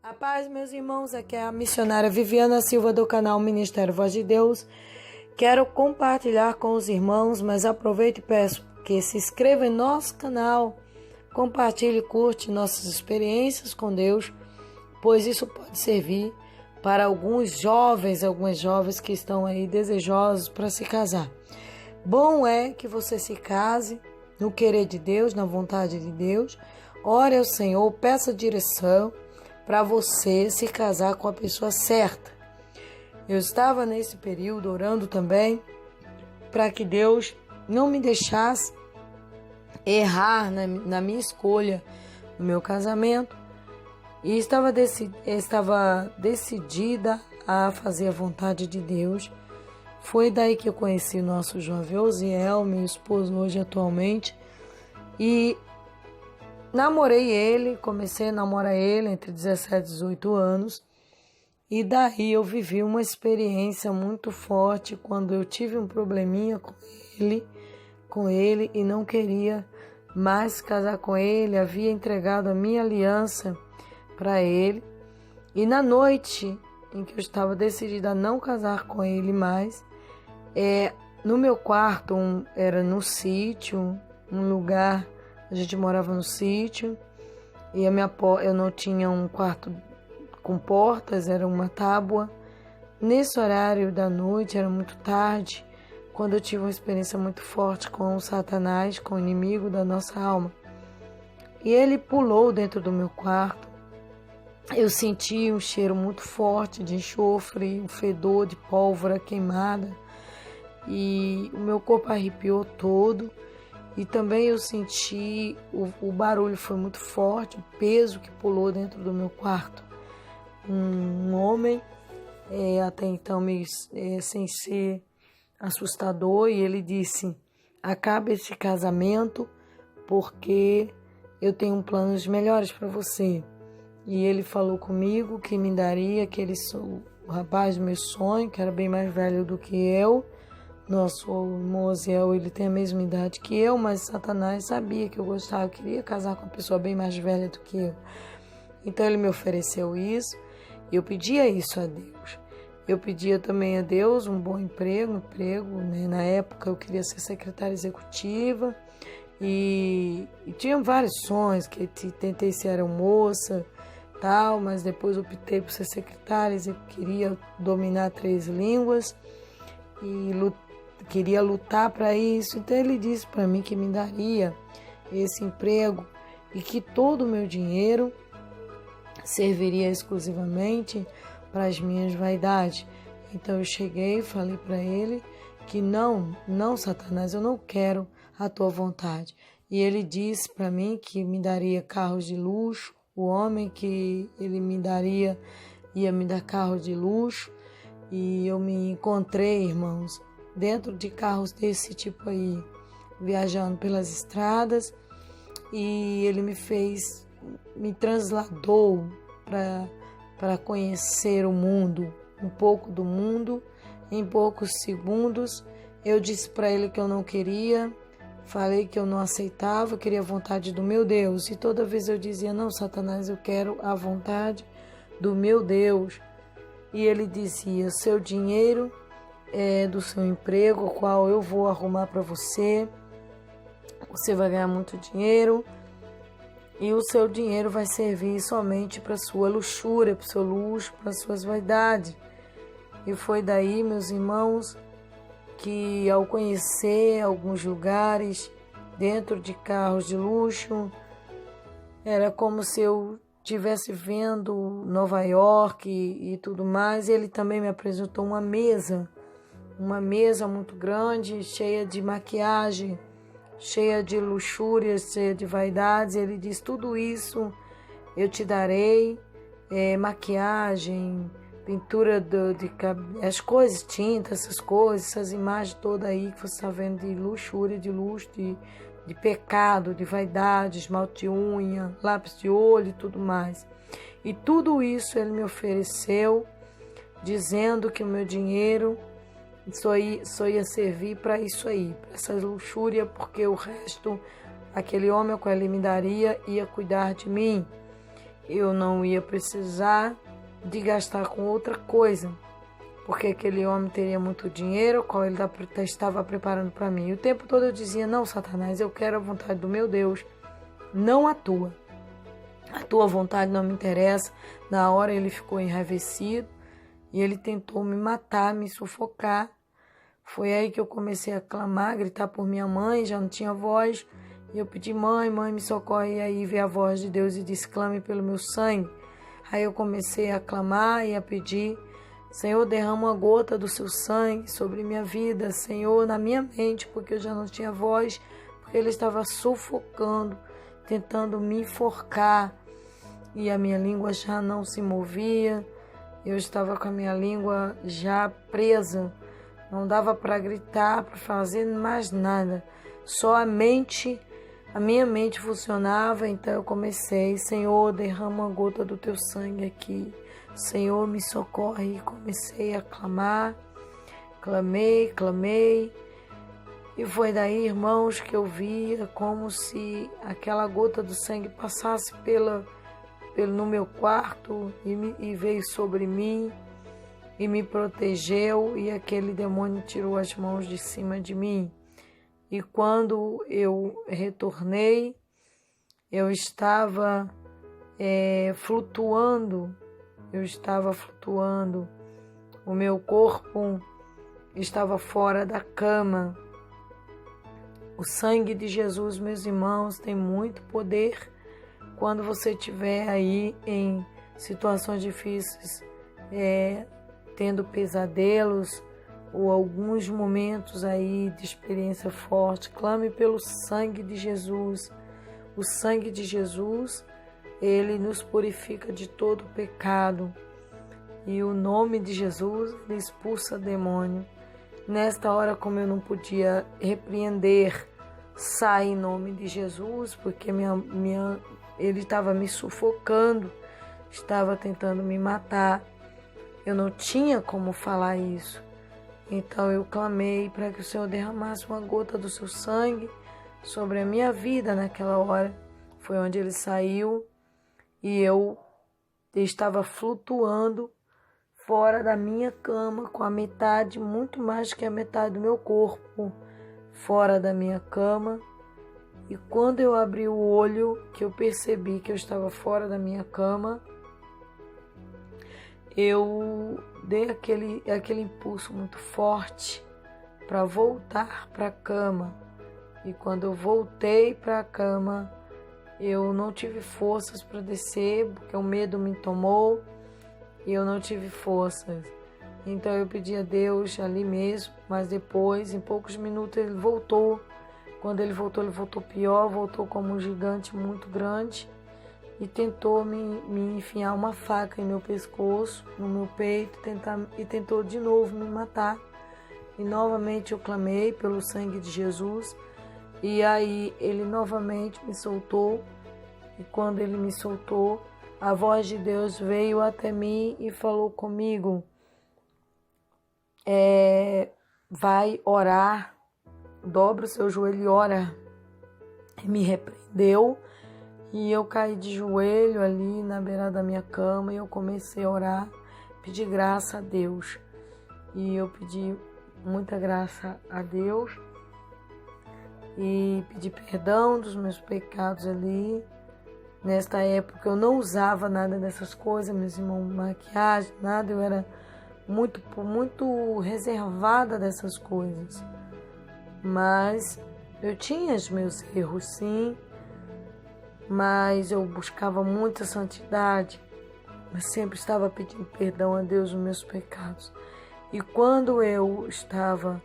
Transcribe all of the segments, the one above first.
A paz, meus irmãos, aqui é a missionária Viviana Silva do canal Ministério Voz de Deus. Quero compartilhar com os irmãos, mas aproveito e peço que se inscreva em nosso canal, compartilhe e curte nossas experiências com Deus, pois isso pode servir para algumas jovens que estão aí desejosos para se casar. Bom é que você se case no querer de Deus, na vontade de Deus. Ore ao Senhor, peça direção para você se casar com a pessoa certa. Eu estava nesse período orando também para que Deus não me deixasse errar na minha escolha, no meu casamento, e estava decidida a fazer a vontade de Deus. Foi daí que eu conheci o nosso jovem Osiel, meu esposo hoje atualmente, e namorei ele, comecei a namorar ele entre 17 e 18 anos, e daí eu vivi uma experiência muito forte quando eu tive um probleminha com ele e não queria mais casar com ele, havia entregado a minha aliança para ele, e na noite em que eu estava decidida a não casar com ele mais, no meu quarto, era no sítio, um lugar, a gente morava no sítio, e eu não tinha um quarto com portas, era uma tábua. Nesse horário da noite, era muito tarde, quando eu tive uma experiência muito forte com o Satanás, com o inimigo da nossa alma. E ele pulou dentro do meu quarto. Eu senti um cheiro muito forte de enxofre, um fedor de pólvora queimada, e o meu corpo arrepiou todo. E também eu senti, o barulho foi muito forte, o peso que pulou dentro do meu quarto. Um homem, até então sem ser assustador, e ele disse: acabe esse casamento porque eu tenho planos melhores para você. E ele falou comigo que me daria o rapaz do meu sonho, que era bem mais velho do que eu. Nosso Osiel, ele tem a mesma idade que eu, mas Satanás sabia que eu gostava, eu queria casar com uma pessoa bem mais velha do que eu. Então ele me ofereceu isso, e eu pedia isso a Deus. Eu pedia também a Deus um bom emprego, né? Na época eu queria ser secretária executiva, e tinha vários sonhos, que tentei ser aeromoça, tal, mas depois optei por ser secretária, eu queria dominar 3 línguas, e queria lutar para isso. Então ele disse para mim que me daria esse emprego e que todo o meu dinheiro serviria exclusivamente para as minhas vaidades. Então eu cheguei e falei para ele que não, Satanás, eu não quero a tua vontade. E ele disse para mim que me daria carros de luxo, o homem que ele me daria ia me dar carro de luxo. E eu me encontrei, irmãos, dentro de carros desse tipo aí, viajando pelas estradas, e ele me trasladou para conhecer o mundo, um pouco do mundo, em poucos segundos. Eu disse para ele que eu não queria, falei que eu não aceitava, eu queria a vontade do meu Deus, e toda vez eu dizia: não, Satanás, eu quero a vontade do meu Deus. E ele dizia: seu dinheiro é do seu emprego, o qual eu vou arrumar para você. Você vai ganhar muito dinheiro, e o seu dinheiro vai servir somente para sua luxúria, para o seu luxo, para suas vaidades. E foi daí, meus irmãos, que ao conhecer alguns lugares dentro de carros de luxo, era como se eu estivesse vendo Nova York e tudo mais. Ele também me apresentou uma mesa muito grande, cheia de maquiagem, cheia de luxúrias, cheia de vaidades. Ele diz: tudo isso eu te darei, maquiagem, pintura as coisas, tinta, essas imagens todas aí que você está vendo de luxúria, de luxo, de pecado, de vaidade, esmalte de unha, lápis de olho e tudo mais. E tudo isso ele me ofereceu, dizendo que o meu dinheiro só ia servir para isso aí, para essa luxúria, porque o resto, aquele homem ao qual ele me daria, ia cuidar de mim. eu não ia precisar de gastar com outra coisa, porque aquele homem teria muito dinheiro, o qual ele estava preparando para mim. E o tempo todo eu dizia: não, Satanás, eu quero a vontade do meu Deus, não a tua. A tua vontade não me interessa. Na hora ele ficou enraivecido e ele tentou me matar, me sufocar. Foi aí que eu comecei a clamar, gritar por minha mãe, já não tinha voz. E eu pedi: mãe, me socorre. E aí veio a voz de Deus e disse: clame pelo meu sangue. Aí eu comecei a clamar e a pedir: Senhor, derrama uma gota do seu sangue sobre minha vida, Senhor, na minha mente, porque eu já não tinha voz, porque ele estava sufocando, tentando me enforcar, e a minha língua já não se movia. Eu estava com a minha língua já presa, não dava para gritar, para fazer mais nada, só a minha mente funcionava. Então eu comecei: Senhor, derrama uma gota do teu sangue aqui, Senhor, me socorre. E comecei a clamar, clamei, e foi daí, irmãos, que eu via como se aquela gota do sangue passasse no meu quarto e veio sobre mim e me protegeu, e aquele demônio tirou as mãos de cima de mim. E quando eu retornei, eu estava flutuando, o meu corpo estava fora da cama. O sangue de Jesus, meus irmãos, tem muito poder. Quando você estiver aí em situações difíceis, tendo pesadelos ou alguns momentos aí de experiência forte, clame pelo sangue de Jesus. O sangue de Jesus, ele nos purifica de todo pecado. E o nome de Jesus, ele expulsa demônio. Nesta hora, como eu não podia repreender, sai em nome de Jesus, porque ele estava me sufocando, estava tentando me matar. Eu não tinha como falar isso. Então eu clamei para que o Senhor derramasse uma gota do seu sangue sobre a minha vida naquela hora. Foi onde ele saiu e eu estava flutuando fora da minha cama, com a metade, muito mais que a metade do meu corpo, fora da minha cama. E quando eu abri o olho, que eu percebi que eu estava fora da minha cama, eu dei aquele impulso muito forte para voltar para a cama. E quando eu voltei para a cama, eu não tive forças para descer, porque o medo me tomou e eu não tive forças. Então eu pedi a Deus ali mesmo, mas depois, em poucos minutos, ele voltou. Quando ele voltou pior, voltou como um gigante muito grande e tentou me enfiar uma faca em meu pescoço, no meu peito, e tentou de novo me matar. E novamente eu clamei pelo sangue de Jesus, e aí ele novamente me soltou. E quando ele me soltou, a voz de Deus veio até mim e falou comigo: vai orar, dobra o seu joelho e ora. E me repreendeu. E eu caí de joelho ali na beira da minha cama e eu comecei a orar, pedir graça a Deus. E eu pedi muita graça a Deus e pedi perdão dos meus pecados ali. Nesta época eu não usava nada dessas coisas, meus irmãos, maquiagem, nada. Eu era muito reservada dessas coisas. Mas eu tinha os meus erros, sim. Mas eu buscava muita santidade, mas sempre estava pedindo perdão a Deus dos meus pecados. E quando eu estava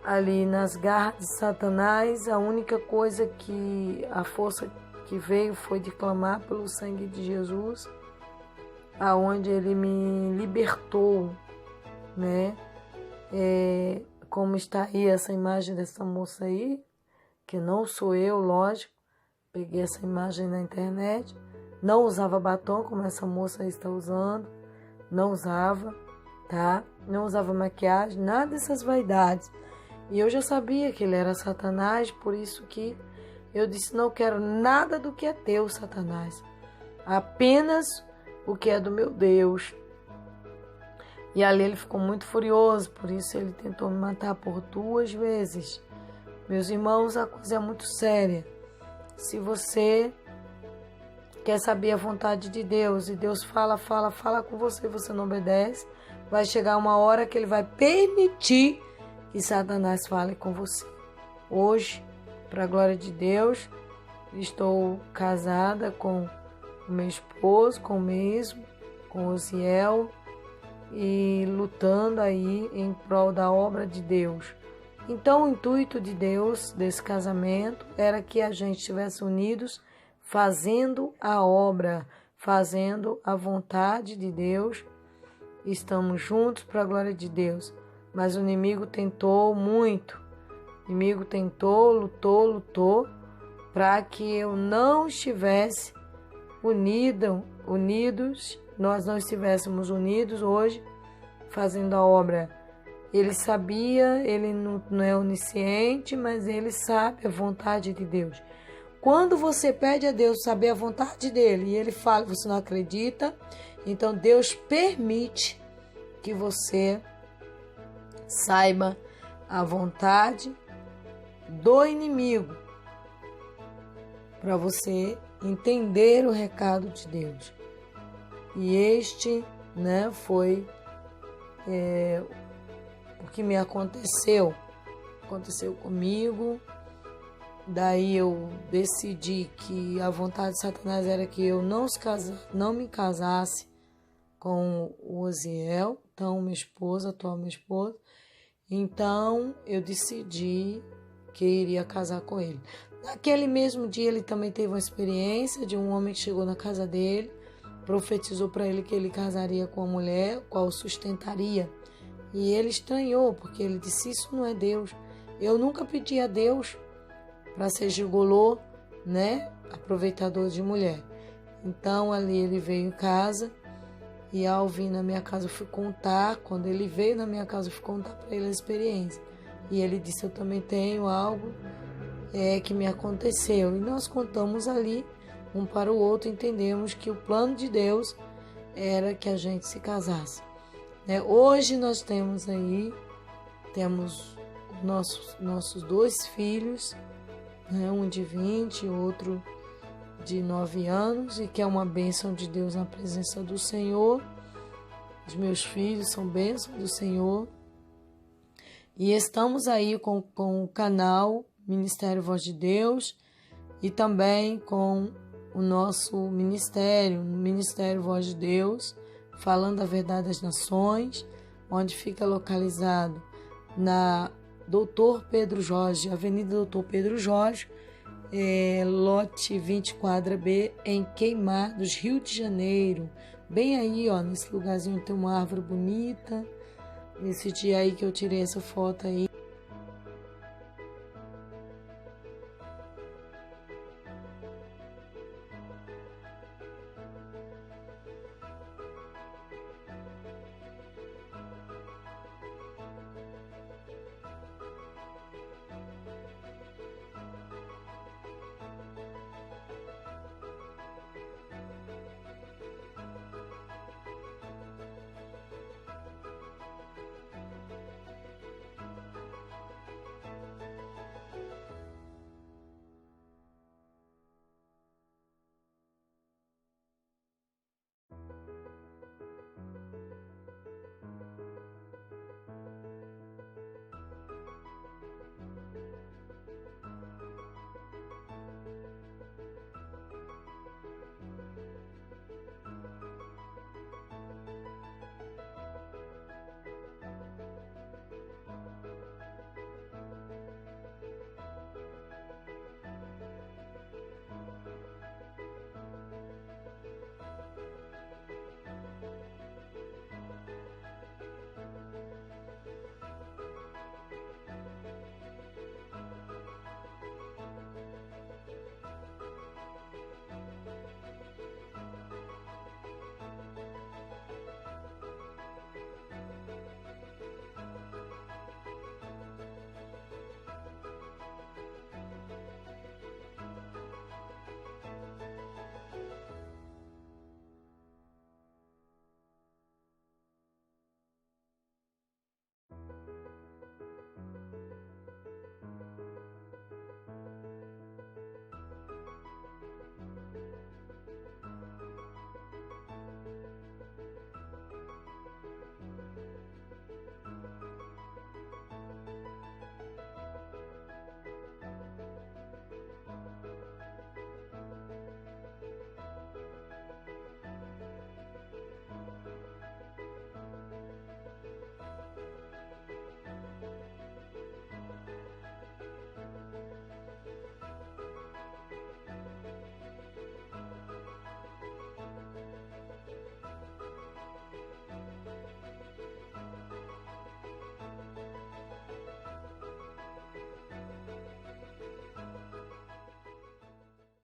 ali nas garras de Satanás, a única coisa a força que veio foi de clamar pelo sangue de Jesus, aonde ele me libertou, né? Como está aí essa imagem dessa moça aí, que não sou eu, lógico. Peguei essa imagem na internet, não usava batom como essa moça está usando, não usava, tá? Não usava maquiagem, nada dessas vaidades. E eu já sabia que ele era Satanás, por isso que eu disse: não quero nada do que é teu, Satanás. apenas o que é do meu Deus. E ali ele ficou muito furioso, por isso ele tentou me matar por 2 vezes. Meus irmãos, a coisa é muito séria. Se você quer saber a vontade de Deus e Deus fala com você e você não obedece, vai chegar uma hora que ele vai permitir que Satanás fale com você. Hoje, para a glória de Deus, estou casada com o meu esposo, com o mesmo, com Osiel, e lutando aí em prol da obra de Deus. Então, o intuito de Deus desse casamento era que a gente estivesse unidos, fazendo a obra, fazendo a vontade de Deus. Estamos juntos para a glória de Deus. Mas o inimigo tentou muito. O inimigo tentou, lutou, para que eu não estivesse unidos, nós não estivéssemos unidos hoje, fazendo a obra. Ele sabia, ele não é onisciente, mas ele sabe a vontade de Deus. Quando você pede a Deus saber a vontade dele e ele fala que você não acredita, então Deus permite que você saiba a vontade do inimigo, para você entender o recado de Deus. E este, foi o que me aconteceu comigo. Daí eu decidi que a vontade de Satanás era que eu não me casasse com o Osiel, então atual minha esposa. Então eu decidi que iria casar com ele. Naquele mesmo dia ele também teve uma experiência de um homem que chegou na casa dele, profetizou para ele que ele casaria com uma mulher, qual sustentaria. E ele estranhou, porque ele disse: isso não é Deus. Eu nunca pedi a Deus para ser gigolô, aproveitador de mulher. Então ali ele veio em casa, e ao vir na minha casa eu fui contar. Quando ele veio na minha casa eu fui contar para ele a experiência. E ele disse: eu também tenho algo que me aconteceu. E nós contamos ali um para o outro, entendemos que o plano de Deus era que a gente se casasse. Hoje nós temos nossos 2 filhos, um de 20 e outro de 9 anos, e que é uma bênção de Deus na presença do Senhor. Os meus filhos são bênçãos do Senhor. E estamos aí com o canal Ministério Voz de Deus, e também com o nosso ministério, Ministério Voz de Deus, falando a verdade das nações, onde fica localizado na Doutor Pedro Jorge, Avenida Doutor Pedro Jorge, lote 20, quadra B, em Queimados, Rio de Janeiro. Bem aí, nesse lugarzinho tem uma árvore bonita. Nesse dia aí que eu tirei essa foto aí,